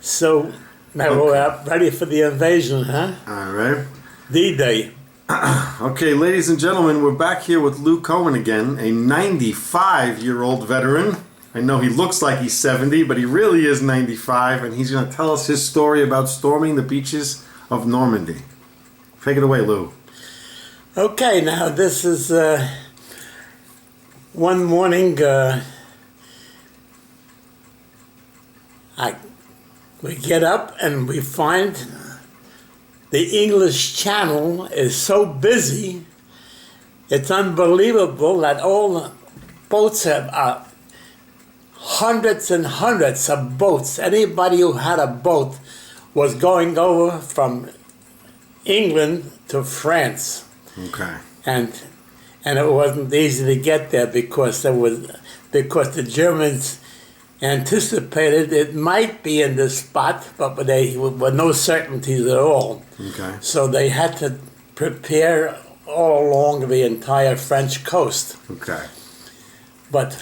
So now we're ready for the invasion, huh? All right. D-Day. Okay, ladies and gentlemen, we're back here with Lou Cohen again, a 95-year-old veteran. I know he looks like he's 70, but he really is 95, and he's going to tell us his story about storming the beaches of Normandy. Take it away, Lou. Okay, now this is one morning. We get up and we find the English Channel is so busy. It's unbelievable that all the boats have hundreds and hundreds of boats. Anybody who had a boat was going over from England to France. Okay. And it wasn't easy to get there because the Germans anticipated it might be in this spot, but they were no certainties at all. Okay. So they had to prepare all along the entire French coast. Okay. But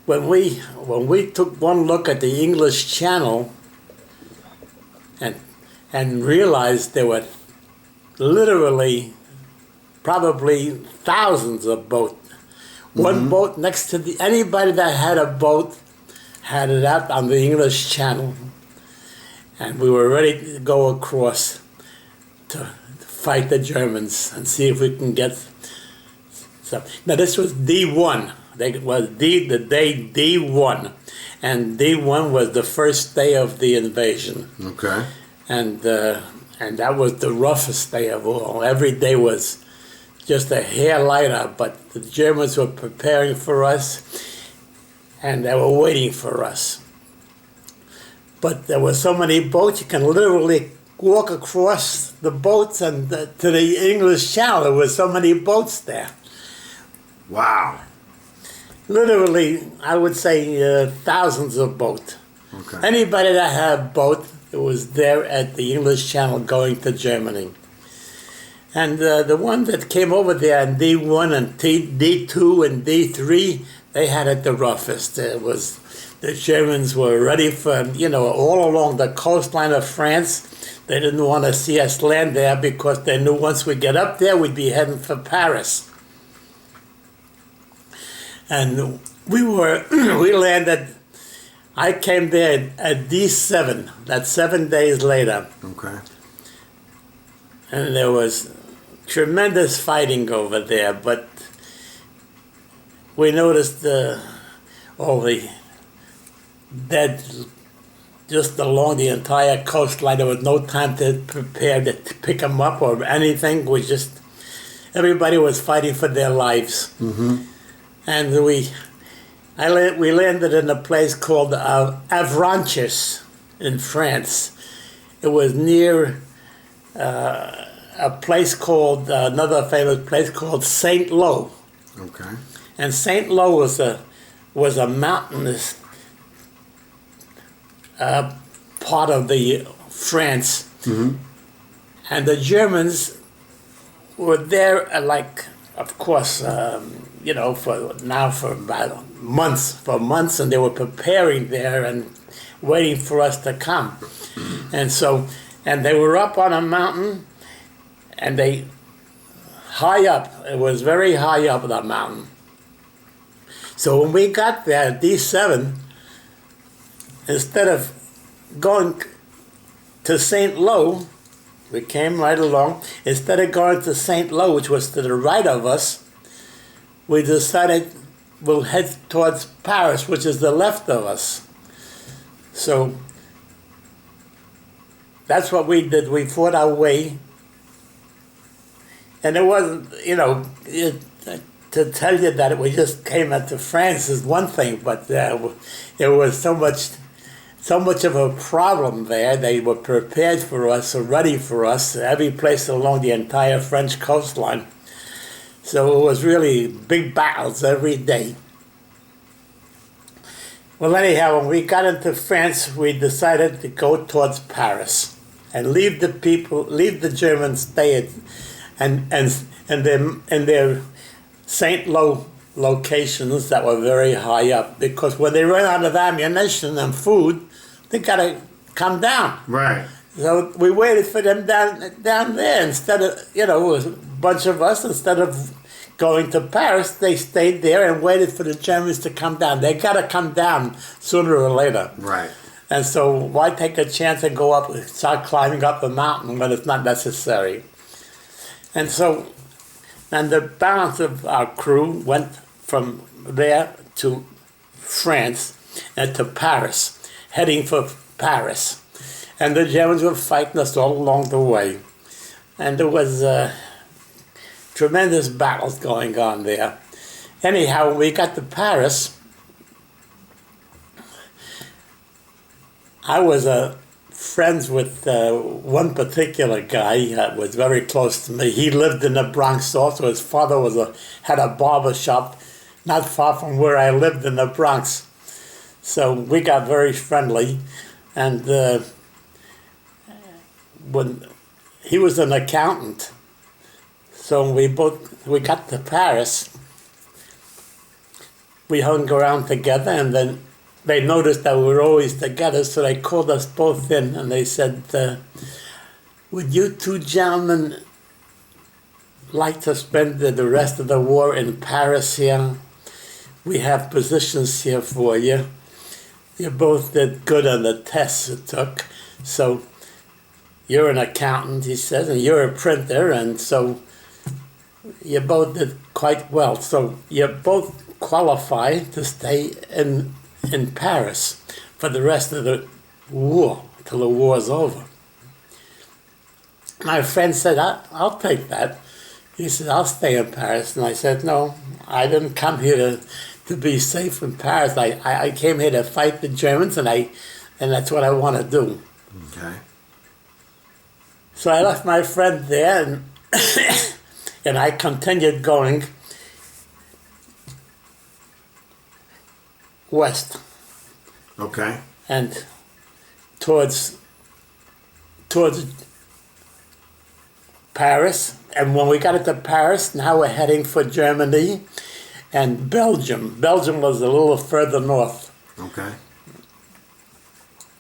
when we took one look at the English Channel and realized there were literally probably thousands of boats. One boat next to anybody that had a boat had it out on the English Channel, and we were ready to go across to fight the Germans and see if we can get some. Now this was D1. It was the day D1, and D1 was the first day of the invasion. Okay. And that was the roughest day of all. Every day was just a hair lighter, but the Germans were preparing for us, and they were waiting for us. But there were so many boats, you can literally walk across the boats and to the English Channel. There were so many boats there. Wow. Literally, I would say thousands of boats. Okay. Anybody that had a boat, it was there at the English Channel going to Germany. And the one that came over there in D1 and D2 and D3, they had it the roughest. It was, the Germans were ready for, all along the coastline of France. They didn't want to see us land there because they knew once we get up there, we'd be heading for Paris. And we landed, I came there at D7, that's 7 days later. Okay. And there was tremendous fighting over there, but we noticed all the dead just along the entire coastline. There was no time to prepare to pick them up or anything. Everybody was fighting for their lives. Mm-hmm. And we landed in a place called Avranches in France. It was near another famous place called St. Lo. Okay. And St. Lo was a mountainous part of the France. Mm-hmm. And the Germans were there of course, for about months, and they were preparing there and waiting for us to come. And they were up on a mountain, and high up. It was very high up that mountain. So when we got there at D7, instead of going to St. Lo, we came right along. Instead of going to St. Lo, which was to the right of us, we decided we'll head towards Paris, which is the left of us. So that's what we did. We fought our way. And it wasn't, to tell you that we just came into France is one thing, but there was so much of a problem there. They were prepared for us, or ready for us, every place along the entire French coastline. So it was really big battles every day. Well, anyhow, when we got into France, we decided to go towards Paris and leave the Germans stay and their St. Lo locations that were very high up, because when they ran out of ammunition and food, they got to come down. Right. So we waited for them down there instead of, it was a bunch of us, instead of going to Paris, they stayed there and waited for the Germans to come down. They got to come down sooner or later. Right. And so why take a chance and go up, start climbing up a mountain when it's not necessary? And so, and the balance of our crew went from there to France and to Paris, heading for Paris. And the Germans were fighting us all along the way. And there was tremendous battles going on there. Anyhow, when we got to Paris, I was friends with one particular guy that was very close to me. He lived in the Bronx also. His father had a barber shop not far from where I lived in the Bronx. So we got very friendly. And when he was an accountant, so we got to Paris. We hung around together, and then they noticed that we were always together, so they called us both in, and they said, would you two gentlemen like to spend the rest of the war in Paris here? We have positions here for you. You both did good on the tests you took, so you're an accountant, he says, and you're a printer, and so you both did quite well. So you both qualify to stay in Paris for the rest of the war, till the war's over. My friend said, I'll take that. He said, I'll stay in Paris. And I said, no, I didn't come here to be safe in Paris. I came here to fight the Germans, and that's what I want to do. Okay. So I left my friend there, and and I continued going west. Okay. And towards Paris. And when we got into Paris, now we're heading for Germany and Belgium. Belgium was a little further north. Okay.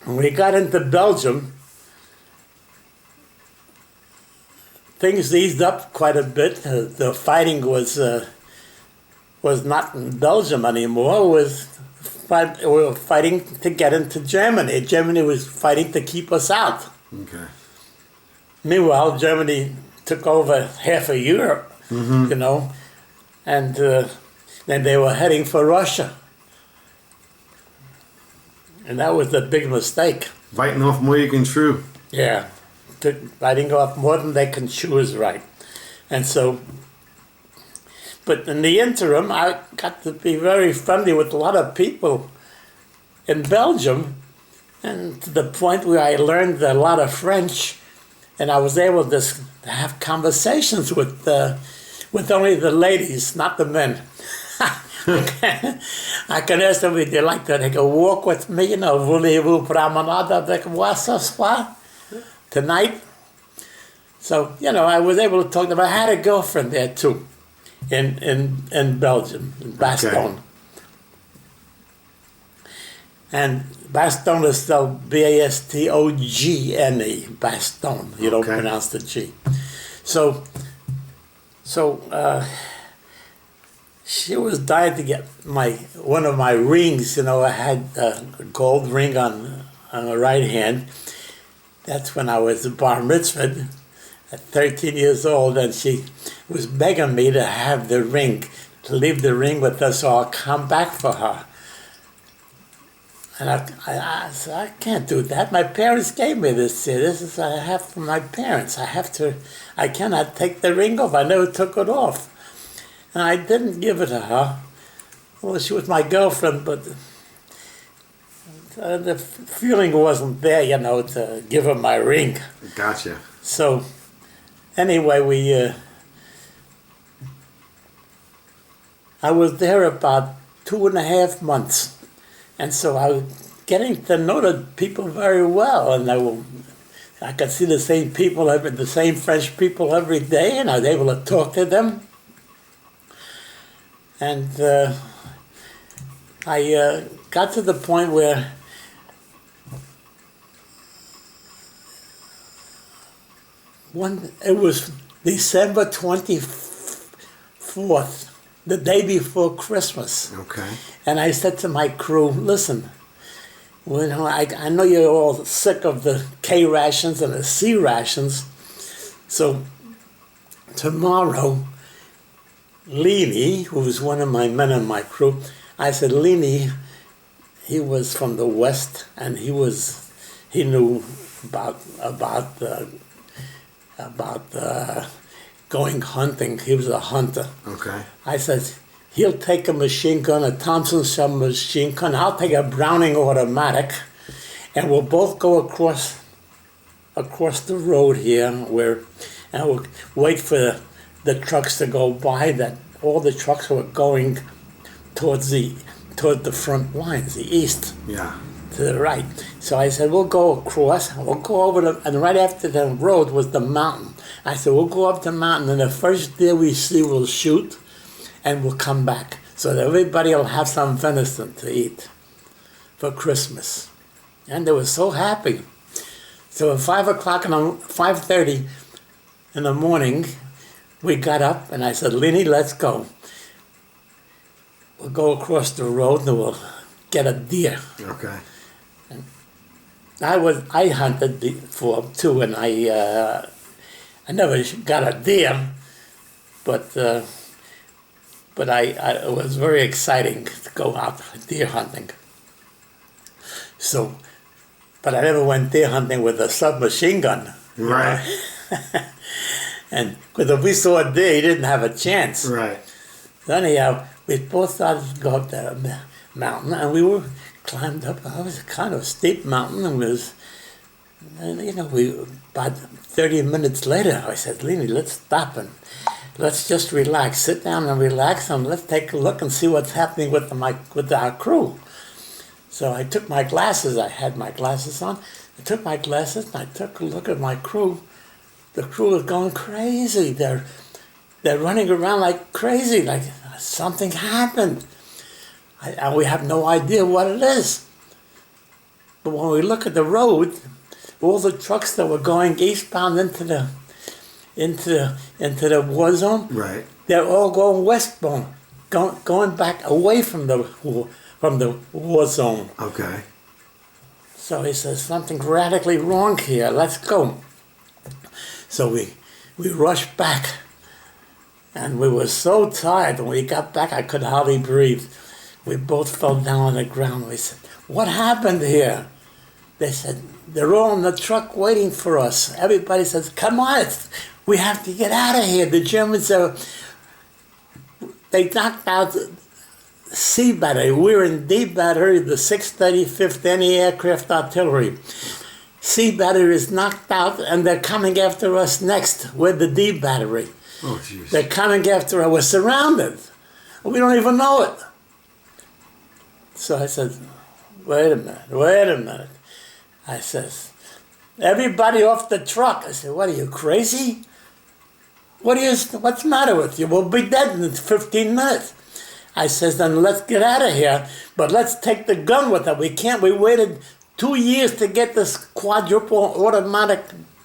When we got into Belgium, things eased up quite a bit. The fighting was not in Belgium anymore. We were fighting to get into Germany. Germany was fighting to keep us out. Okay. Meanwhile, Germany took over half of Europe, and then they were heading for Russia. And that was a big mistake. Biting off more you can chew. Yeah. Biting off more than they can chew is right. And so, but in the interim, I got to be very friendly with a lot of people in Belgium, and to the point where I learned a lot of French, and I was able to have conversations with only the ladies, not the men. I can ask them if they like to take a walk with me, voulez-vous promenade avec moi ce soir? Tonight. So, I was able to talk to them. I had a girlfriend there too, in Belgium, in Bastogne. Okay. And Bastogne is spelled B-A-S-T-O-G-N-E, Bastogne. You don't pronounce the G. So she was dying to get one of my rings. I had a gold ring on the right hand. That's when I was bar mitzvahed at 13 years old, and she was begging me to have the ring, to leave the ring with her so I'll come back for her. And I said, I can't do that. My parents gave me this. This is I have from my parents. I cannot take the ring off. I never took it off. And I didn't give it to her. Well, she was my girlfriend, but the feeling wasn't there, to give her my ring. Gotcha. So, anyway, I was there about 2.5 months. And so I was getting to know the people very well, and I could see the same people, the same French people every day, and I was able to talk to them. And I got to the point where It was December 24th, the day before Christmas. Okay. And I said to my crew, listen, I know you're all sick of the K rations and the C rations, so tomorrow, Leany, who was one of my men in my crew, I said, Leany, he was from the West, and he knew about going hunting. He was a hunter. Okay. I said, he'll take a machine gun, a Thompson submachine gun. I'll take a Browning automatic, and we'll both go across the road here, and we'll wait for the trucks to go by. That all the trucks were going toward the front lines, the east. Yeah. To the right. So I said, we'll go across, we'll go over and right after the road was the mountain. I said, we'll go up the mountain, and the first deer we see, we'll shoot, and we'll come back. So that everybody will have some venison to eat for Christmas. And they were so happy. So at 5:30 in the morning, we got up, and I said, Lenny, let's go. We'll go across the road, and we'll get a deer. Okay. I hunted before too, and I never got a deer, but it was very exciting to go out deer hunting. So, but I never went deer hunting with a submachine gun. Right. And because if we saw a deer, he didn't have a chance. Right. So anyhow, we both started to go up the mountain, and we climbed up. It was a kind of steep mountain, and about 30 minutes later, I said, Lenny, let's stop and let's just relax. Sit down and relax, and let's take a look and see what's happening with our crew. So I took my glasses. I had my glasses on. I took my glasses, and I took a look at my crew. The crew is going crazy. They're running around like crazy, like something happened. And we have no idea what it is. But when we look at the road, all the trucks that were going eastbound into the war zone, right, they're all going westbound, going back away from the war zone. Okay. So he says, something radically wrong here. Let's go. So we rushed back, and we were so tired. When we got back, I could hardly breathe. We both fell down on the ground. We said, what happened here? They said, they're all in the truck waiting for us. Everybody says, come on, we have to get out of here. The Germans they knocked out C battery. We're in D battery, the 635th Anti-Aircraft Artillery. C battery is knocked out, and they're coming after us next. We're the D battery. Oh, jeez. They're coming after us. We're surrounded. We don't even know it. So I said, wait a minute. I says, everybody off the truck. I said, what are you, crazy? What's the matter with you? We'll be dead in 15 minutes. I says, then let's get out of here, but let's take the gun with us. We waited 2 years to get this quadruple automatic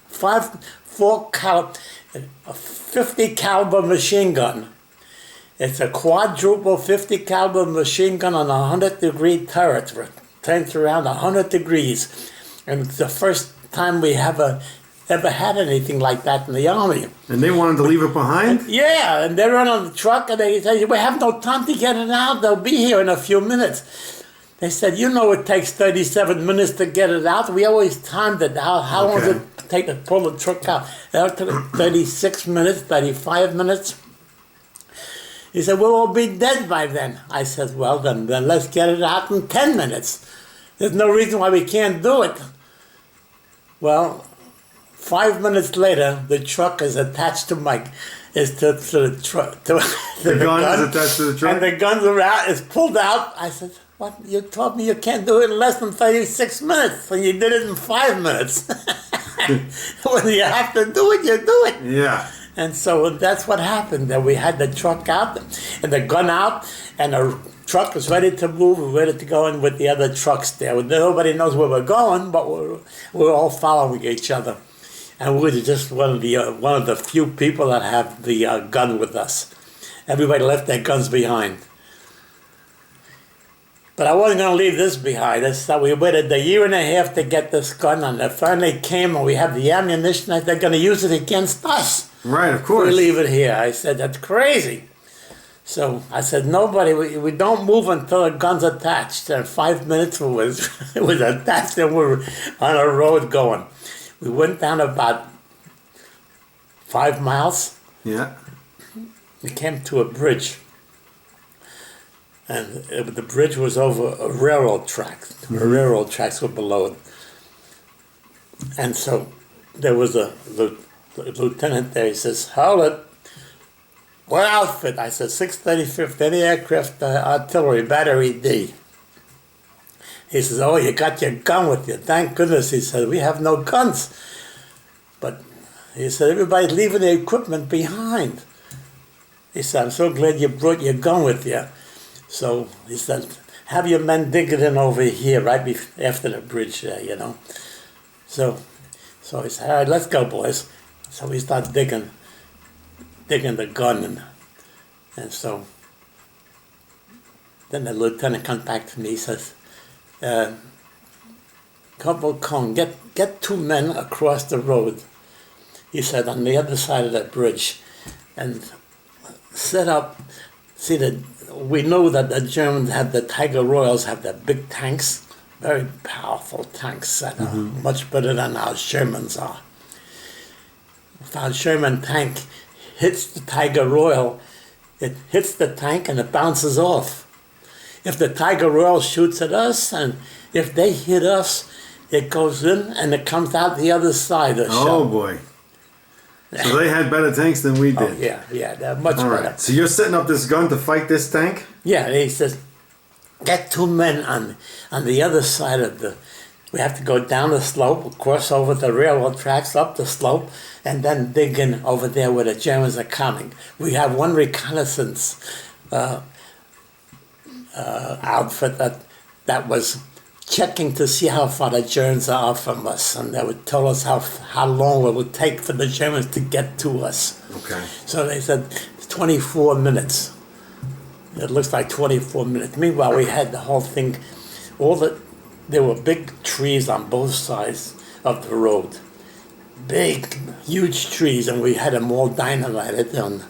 50 caliber machine gun. It's a quadruple 50 caliber machine gun on a 100-degree turret. It turns around 100 degrees. And it's the first time we ever had anything like that in the Army. And they wanted to leave it behind? Yeah, and they run on the truck, and they say, we have no time to get it out. They'll be here in a few minutes. They said, it takes 37 minutes to get it out. We always timed it out. How long does it take to pull the truck out? That took 36 minutes, 35 minutes. He said, we'll all be dead by then. I said, well, then let's get it out in 10 minutes. There's no reason why we can't do it. Well, 5 minutes later, the truck is attached to the truck. The gun is attached to the truck? And the guns are out, it's pulled out. I said, what? You told me you can't do it in less than 36 minutes, and you did it in 5 minutes. When you have to do it, you do it. Yeah. And so that's what happened. That we had the truck out and the gun out, and the truck was ready to move. We're ready to go in with the other trucks there. Nobody knows where we're going, but we're all following each other. and we were just one of the few people that have the gun with us. Everybody left their guns behind. But I wasn't going to leave this behind. So we waited a year and a half to get this gun, and they finally came, and we have the ammunition. They're going to use it against us. Right, of course. We leave it here. I said, that's crazy. So I said, nobody, we don't move until the gun's attached. And 5 minutes it was attached, and we were on a road going. We went down about 5 miles. Yeah. We came to a bridge. And the bridge was over a railroad track. The railroad tracks were below it. And so there was the lieutenant there. He says, hold it. What outfit? I said, 635th Anti-Aircraft Artillery, Battery D. He says, oh, you got your gun with you. Thank goodness. He said, we have no guns. But he said, everybody's leaving their equipment behind. He said, I'm so glad you brought your gun with you. So he said, have your men dig it in over here, right after the bridge there, you know. So he said, all right, let's go, boys. So we start digging the gun. And so then the lieutenant comes back to me. He says, Corporal Cone, get 2 men across the road. He said, on the other side of that bridge. And set up, see that we know that the Germans have the Tiger Royals have the big tanks, very powerful tanks that are much better than our Shermans are. If our Sherman tank hits the Tiger Royal, it hits the tank and it bounces off. If the Tiger Royal shoots at us and if they hit us, it goes in and it comes out the other side of the shell. Oh boy. So they had better tanks than we did. Oh, yeah, they're much better. Right. So you're setting up this gun to fight this tank? Yeah, and he says, get 2 men on the other side of we have to go down the slope, cross over the railroad tracks, up the slope, and then dig in over there where the Germans are coming. We have one reconnaissance outfit that was checking to see how far the Germans are from us, and they would tell us how long it would take for the Germans to get to us. Okay. So they said 24 minutes. It looks like 24 minutes. Meanwhile, we had the whole thing, there were big trees on both sides of the road. Big, huge trees, and we had them all dynamited. And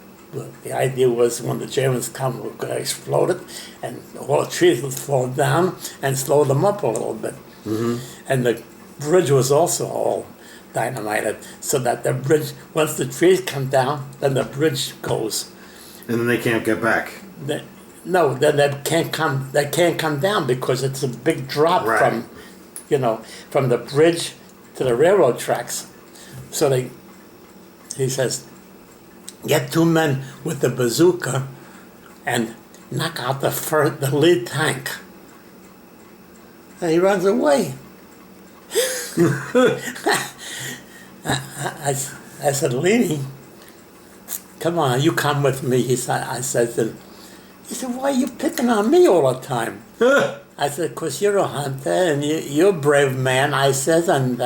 the idea was when the Germans come, we're going to explode it, and all the trees would fall down and slow them up a little bit. Mm-hmm. And the bridge was also all dynamited, so that the bridge, once the trees come down, then the bridge goes. And then they can't get back. No, then they can't come down because it's a big drop right. from the bridge to the railroad tracks. So he says, get 2 men with the bazooka and knock out the lead tank. And he runs away. I said, Leanie, come on, you come with me. He said, why are you picking on me all the time? I said, because you're a hunter and you're a brave man, I said, and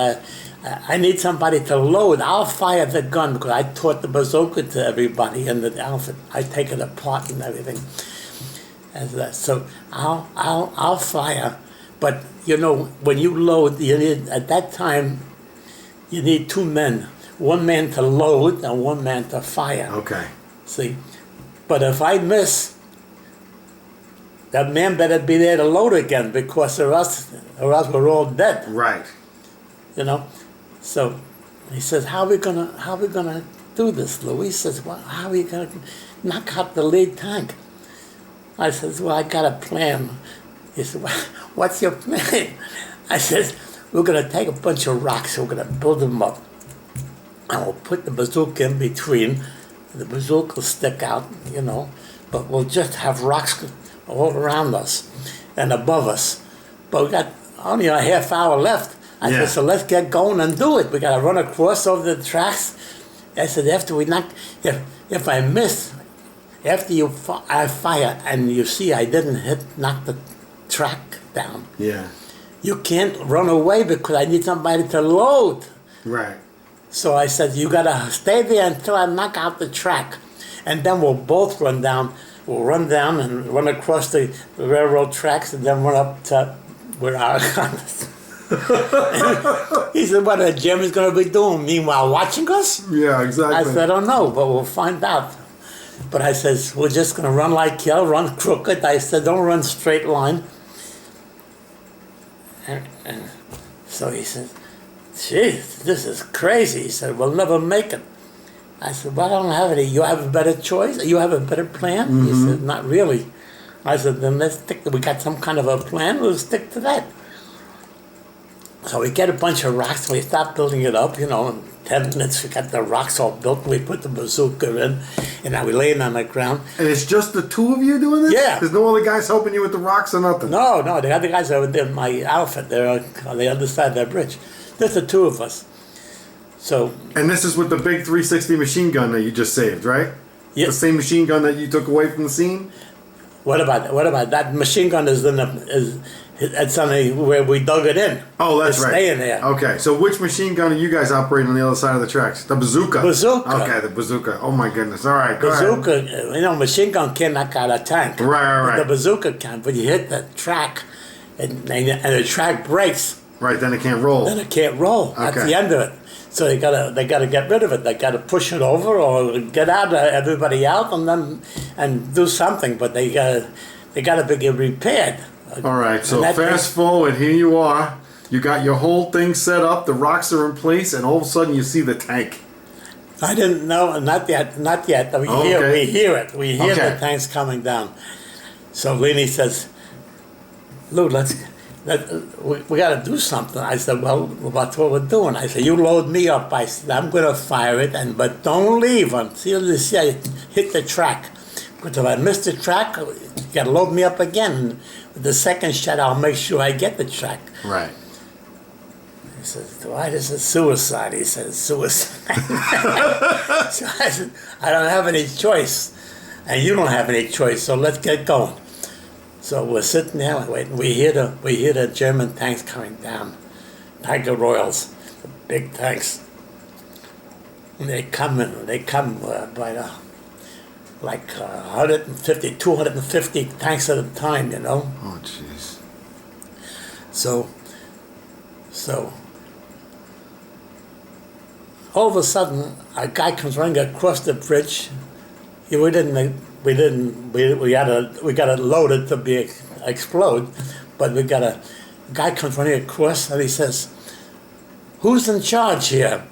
I need somebody to load. I'll fire the gun because I taught the bazooka to everybody in the outfit. I take it apart and everything. So I'll fire. But when you load, at that time you need 2 men. 1 man to load and 1 man to fire. Okay. See, but if I miss, that man better be there to load again because or else we're all dead. Right. So he says, how are we gonna do this, Lou? He says, well, how are we gonna knock out the lead tank? I says, well, I got a plan. He said, well, what's your plan? I says, we're gonna take a bunch of rocks, we're gonna build them up, and we'll put the bazooka in between. The bazooka will stick out, but we'll just have rocks all around us and above us. But we got only a half hour left. I said, so let's get going and do it. We got to run across over the tracks. I said, after we knock, if I miss, after I fire and you see I didn't knock the track down, yeah, you can't run away because I need somebody to load. Right. So I said, you gotta stay there until I knock out the track. And then we'll both run down. We'll run down and run across the railroad tracks and then run up to where our guns. He said, what are the Germans going to be doing? Meanwhile, watching us? Yeah, exactly. I said, I don't know, but we'll find out. But I said, we're just going to run like hell, run crooked. I said, don't run straight line. And so he said, gee, this is crazy. He said, we'll never make it. I said, well, I don't have any. You have a better choice? You have a better plan? Mm-hmm. He said, not really. I said, then let's stick to, we got some kind of a plan, we'll stick to that. So we get a bunch of rocks, and we start building it up, in 10 minutes we got the rocks all built, and we put the bazooka in, and now we lay it on the ground. And it's just the two of you doing this? Yeah. There's no other guys helping you with the rocks or nothing? No, the other guys are in my outfit, they're on the other side of that bridge. Just the two of us. So. And this is with the big 360 machine gun that you just saved, right? Yeah. The same machine gun that you took away from the scene? What about that? What about that? Machine gun is it's on where we dug it in. Oh, that's it's right. Staying there. Okay, so which machine gun are you guys operating on the other side of the tracks? The bazooka. Bazooka. Okay, the bazooka. Oh my goodness. All right, go bazooka. ahead. Machine gun can't knock out a tank. Right. The bazooka can, but you hit the track, and the track breaks. Right, then it can't roll. Then it can't roll. Okay. That's the end of it. So they gotta get rid of it. They gotta push it over or get out everybody out and do something. But they gotta be repaired. All right. So fast forward. Here you are. You got your whole thing set up. The rocks are in place, and all of a sudden you see the tank. I didn't know. Not yet. We hear it. We hear the tanks coming down. So Lenny says, "Lou, we got to do something." I said, well, that's what we're doing. I said, you load me up. I said, I'm going to fire it, but don't leave until you see I hit the track. Because if I miss the track, you got to load me up again. With the second shot, I'll make sure I get the track. Right. He says, why this is suicide? He says, suicide. So I said, I don't have any choice. And you don't have any choice, so let's get going. So we're sitting there and waiting. We hear the German tanks coming down, Tiger Royals, the big tanks. And they come by the 150, 250 tanks at a time, Oh, jeez. So all of a sudden, a guy comes running across the bridge. We got it loaded to explode, but we got a guy comes running across and he says, "Who's in charge here?"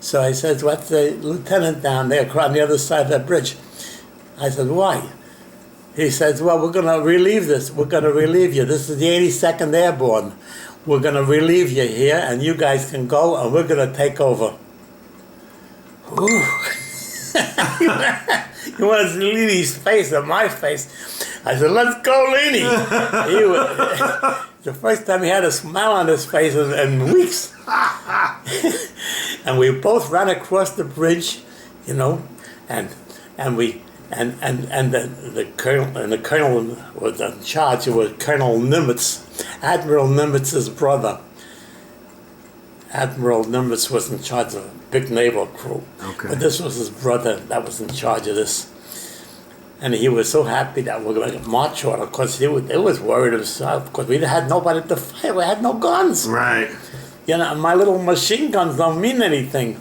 So I said, "What's the lieutenant down there on the other side of that bridge?" I said, "Why?" He says, "Well, we're going to relieve this. We're going to relieve you. This is the 82nd Airborne. We're going to relieve you here, and you guys can go, and we're going to take over." Ooh. You want to see Leady's face or my face? I said, "Let's go, Leady." The first time he had a smile on his face in weeks. And we both ran across the bridge, and the colonel was in charge. It was Colonel Nimitz, Admiral Nimitz's brother. Admiral Nimitz was in charge of a big naval crew. Okay. But this was his brother that was in charge of this. And he was so happy that we were going to march on. Of course, he was worried himself because we had nobody to fight. We had no guns. Right. My little machine guns don't mean anything.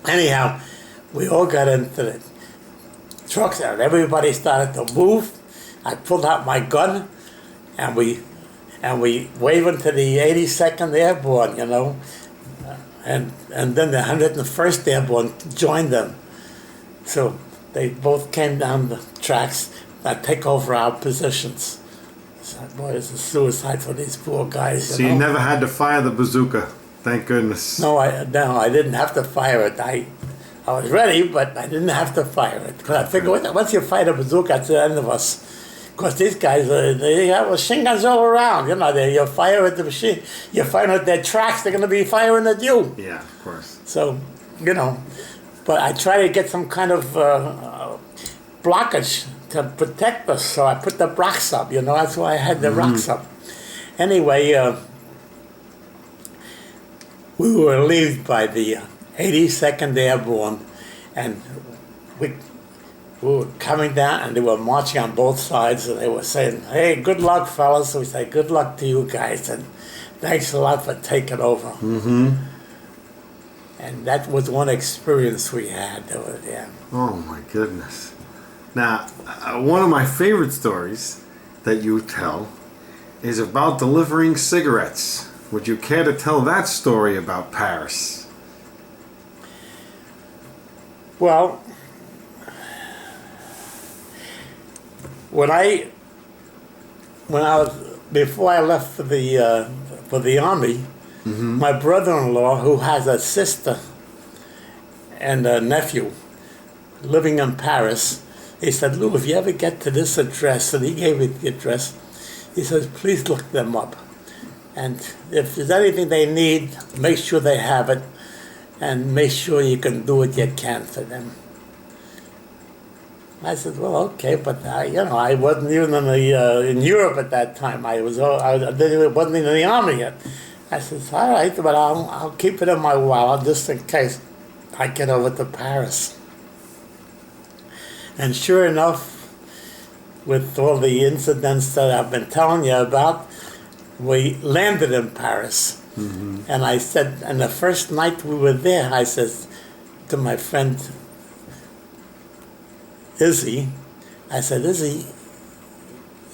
Anyhow, we all got into the trucks and everybody started to move. I pulled out my gun and we waved into the 82nd Airborne, and then the 101st Airborne joined them. So they both came down the tracks and take over our positions. So, boy, it's a suicide for these poor guys. So you never had to fire the bazooka, thank goodness. No, I didn't have to fire it. I was ready, but I didn't have to fire it. Because I figured once you fire the bazooka, it's the end of us. Because these guys, they have machine guns all around. You fire at the machine, you fire at their tracks, they're going to be firing at you. Yeah, of course. So, but I try to get some kind of blockage to protect us. So I put the rocks up, that's why I had the rocks up. Anyway, we were relieved by the 82nd Airborne, and we were coming down, and they were marching on both sides, and they were saying, "Hey, good luck, fellas." So we said, "Good luck to you guys, and thanks a lot for taking over." Mm-hmm. And that was one experience we had over there. Oh my goodness. Now, one of my favorite stories that you tell is about delivering cigarettes. Would you care to tell that story about Paris? Well, when I was before I left for the army, my brother-in-law, who has a sister and a nephew living in Paris, he said, "Lou, if you ever get to this address," and he gave me the address, he says, "Please look them up. And if there's anything they need, make sure they have it, and make sure you can do what you can for them." I said, "Well, okay, but I wasn't even in Europe at that time. I wasn't in the army yet." I said, "All right, but I'll keep it in my wallet just in case I get over to Paris." And sure enough, with all the incidents that I've been telling you about, we landed in Paris. And I said, and the first night we were there, I said to my friend Izzy, I said, "Izzy,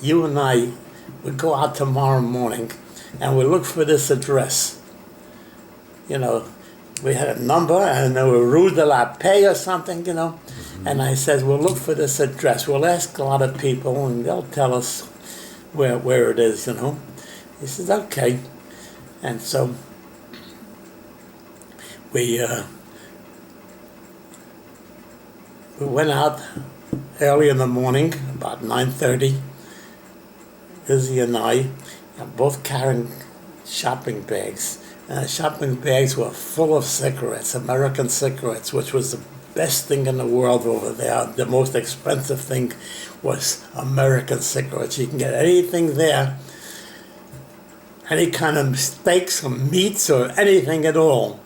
you and I would go out tomorrow morning and we'll look for this address." We had a number, and there were Rue de la Paix or something, And I said, "We'll look for this address. We'll ask a lot of people, and they'll tell us where it is, He says, "Okay." And so we went out early in the morning, about 9:30. Izzy and I are both carrying shopping bags. And the shopping bags were full of cigarettes, American cigarettes, which was the best thing in the world over there. The most expensive thing was American cigarettes. You can get anything there, any kind of steaks or meats or anything at all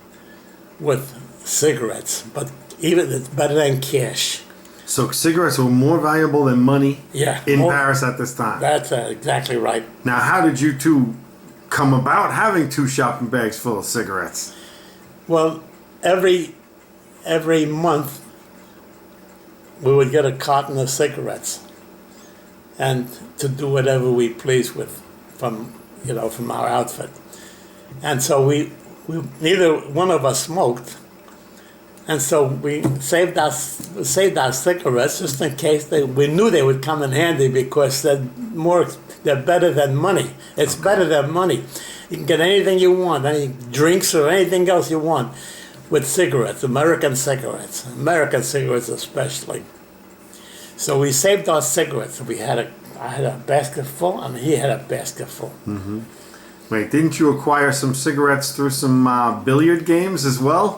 with cigarettes. But even it's better than cash. So cigarettes were more valuable than money in Paris at this time. That's exactly right. Now, how did you two come about having 2 shopping bags full of cigarettes? Well, every month we would get a carton of cigarettes, and to do whatever we pleased with from our outfit. And so we neither one of us smoked, and so we saved our cigarettes just in case we knew they would come in handy, because they're better than money. It's better than money. You can get anything you want, any drinks or anything else you want with cigarettes, American cigarettes especially. So we saved our cigarettes. I had a basket full, and he had a basket full. Mm-hmm. Wait, didn't you acquire some cigarettes through some billiard games as well?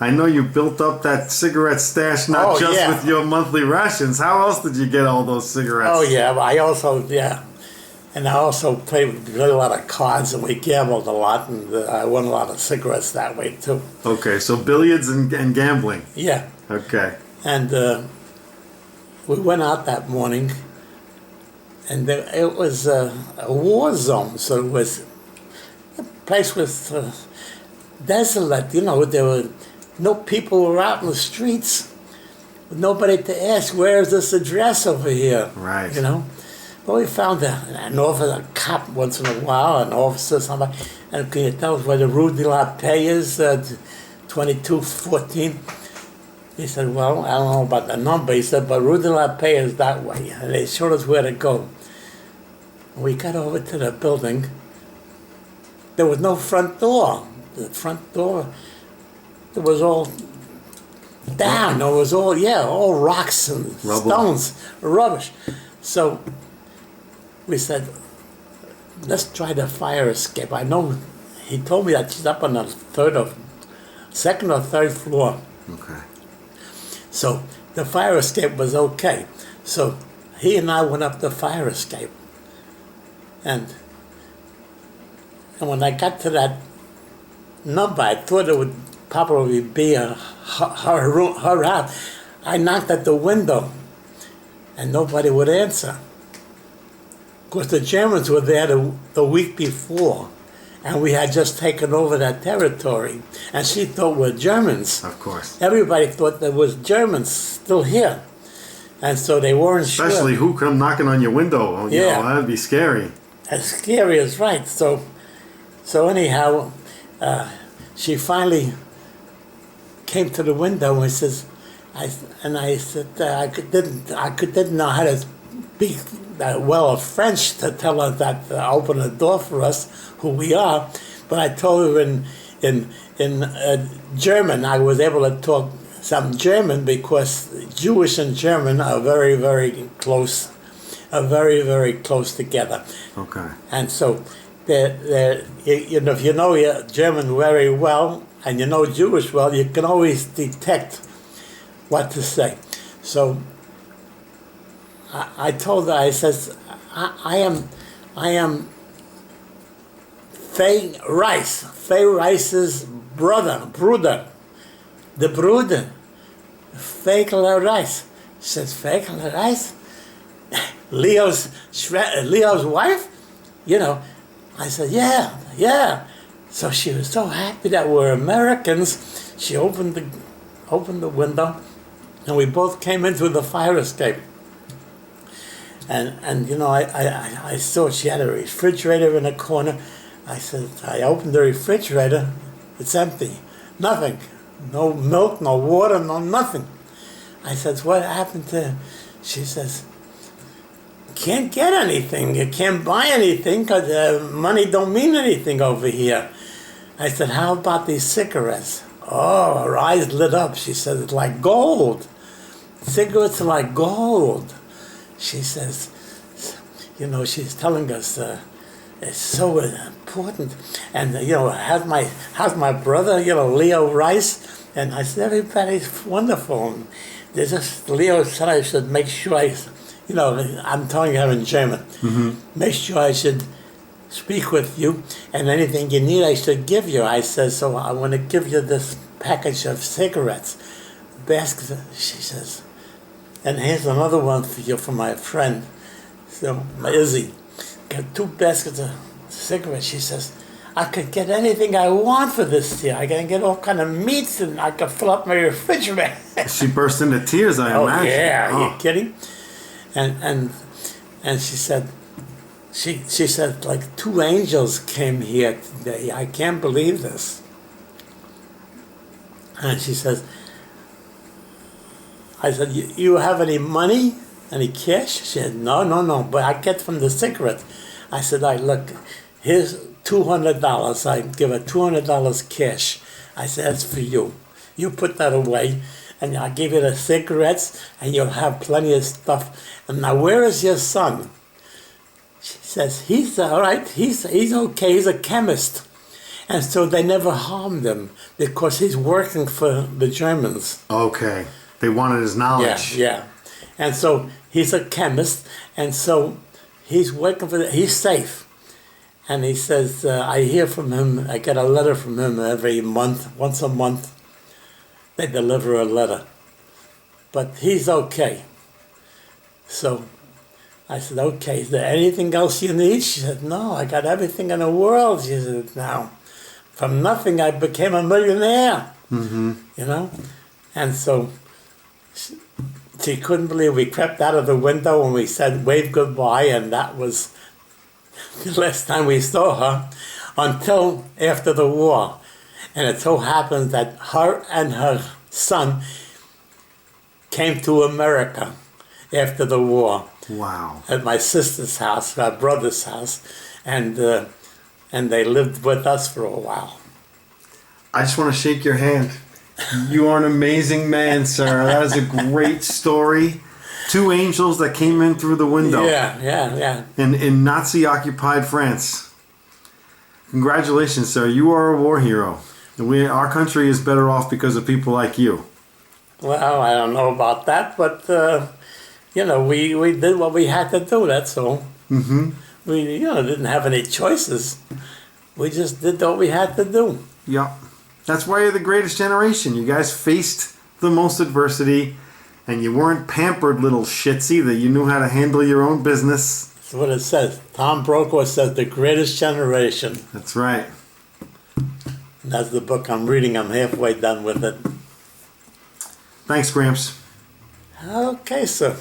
I know you built up that cigarette stash not with your monthly rations. How else did you get all those cigarettes? Oh, yeah. And I also played a lot of cards, and we gambled a lot, and I won a lot of cigarettes that way, too. Okay, so billiards and gambling. Yeah. Okay. And we went out that morning, and it was a war zone, so the place was desolate. There were no people were out in the streets, nobody to ask, "Where is this address over here?" Right. But we found an officer, a cop once in a while, an officer, somebody, and "Can you tell us where the Rue de la Paix is, 2214? He said, "Well, I don't know about the number." He said, "But Rue de la Paix is that way." And they showed us where to go. We got over to the building. There was no front door. The front door, it was all down. It was all rocks and stones, rubbish. So we said, "Let's try the fire escape." I know he told me that she's up on the second or third floor. Okay. So the fire escape was okay. So he and I went up the fire escape. And when I got to that number. I thought it would probably be her house. I knocked at the window, and nobody would answer. Because the Germans were there the week before, and we had just taken over that territory. And she thought we're Germans. Of course. Everybody thought there was Germans still here. And so they weren't sure. Especially who come knocking on your window. You know, that'd be scary. As scary as right. So anyhow, she finally came to the window and says, I said I didn't know how to speak well of French to tell her that open the door for us, who we are. But I told her in German. I was able to talk some German because Jewish and German are very, very close. Are very, very close together. Okay. And so, you know, if you know your German very well and you know Jewish well, you can always detect what to say. So I told her, I says, I am Fay Rice's bruder, the Bruder, Fekele Rice. She says, Fekele Rice? Leo's wife? You know, I said, yeah. So she was so happy that we're Americans. She opened the window, and we both came in through the fire escape. And you know, I saw she had a refrigerator in a corner. I said, I opened the refrigerator. It's empty. Nothing. No milk, no water, no nothing. I said, what happened to... She says, can't get anything. You can't buy anything because money don't mean anything over here. I said, how about these cigarettes? Oh, her eyes lit up. She said, it's like gold. Cigarettes are like gold. She says, you know, she's telling us it's so important. And, you know, how's my brother, you know, Leo Rice? And I said, everybody's wonderful. And there's just, Leo said I should make sure you know, I'm telling her in German, make sure I should speak with you, and anything you need I should give you. I said, so I want to give you this package of cigarettes. Basket, she says, and here's another one for you from my friend, so my Izzy. Got 2 baskets of cigarettes. She says, I could get anything I want for this year. I can get all kind of meats, and I could fill up my refrigerator. She burst into tears, I imagine. Yeah, are you kidding? And she said, she said, like 2 angels came here today. I can't believe this. And she says, I said, you have any money, any cash? She said, no, but I get from the cigarette. I said, look, here's $200. I give her $200 cash. I said, that's for you. You put that away, and I'll give you the cigarettes, and you'll have plenty of stuff. And now, where is your son? She says, he's all right. He's okay. He's a chemist. And so they never harmed him because he's working for the Germans. Okay. They wanted his knowledge. Yeah. And so he's a chemist, and so he's working he's safe. And he says, I hear from him, I get a letter from him every month, once a month. They deliver a letter. But he's okay. So I said, okay, is there anything else you need? She said, no, I got everything in the world. She said, now, from nothing I became a millionaire. You know? And so she couldn't believe we crept out of the window and we said, wave goodbye, and that was the last time we saw her until after the war. And it so happened that her and her son came to America after the war. Wow. At my sister's house, my brother's house, and they lived with us for a while. I just want to shake your hand. You are an amazing man, sir. That is a great story. 2 angels that came in through the window. Yeah. In Nazi-occupied France. Congratulations, sir. You are a war hero. Our country is better off because of people like you. Well, I don't know about that, but you know, we did what we had to do. That's all. We didn't have any choices. We just did what we had to do. Yeah. That's why you're the greatest generation. You guys faced the most adversity, and you weren't pampered little shits either. You knew how to handle your own business. That's what it says. Tom Brokaw says the greatest generation. That's right. And that's the book I'm reading. I'm halfway done with it. Thanks, Gramps. Okay, sir.